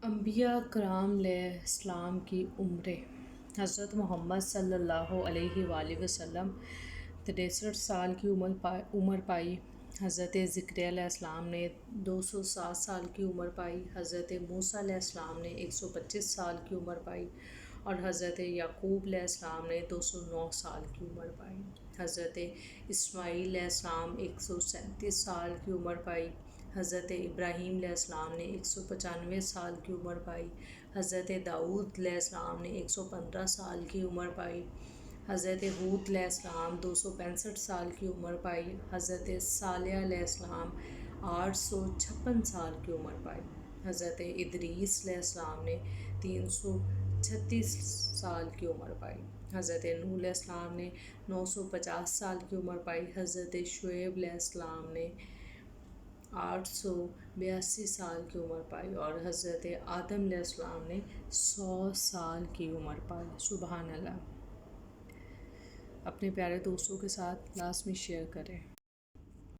انبیاء کرام علیہ السلام کی عمریں۔ حضرت محمد صلی اللہ علیہ وآلہ وسلم 63 سال کی عمر پائی۔ حضرت زکریا علیہ السلام نے 207 سال کی عمر پائی۔ حضرت موسیٰ علیہ السلام نے 125 سال کی عمر پائی اور حضرت یعقوب علیہ السلام نے 209 سال کی عمر پائی۔ حضرت اسماعیل علیہ السلام 137 سال کی عمر پائی۔ حضرت ابراہیم علیہ السلام نے 195 سال کی عمر پائی۔ حضرت داؤد علیہ السلام نے 115 سال کی عمر پائی۔ حضرت ہود علیہ السلام 265 سال کی عمر پائی۔ حضرت صالح علیہ السلام 856 سال کی عمر پائی۔ حضرت ادریس علیہ السلام نے 336 سال کی عمر پائی۔ حضرت نوح علیہ السلام نے 950 سال کی عمر پائی۔ حضرت شعیب علیہ السلام نے 882 سال کی عمر پائی اور حضرت آدم علیہ السلام نے 100 سال کی عمر پائی۔ سبحان اللہ۔ اپنے پیارے دوستوں کے ساتھ لازمی شیئر کریں۔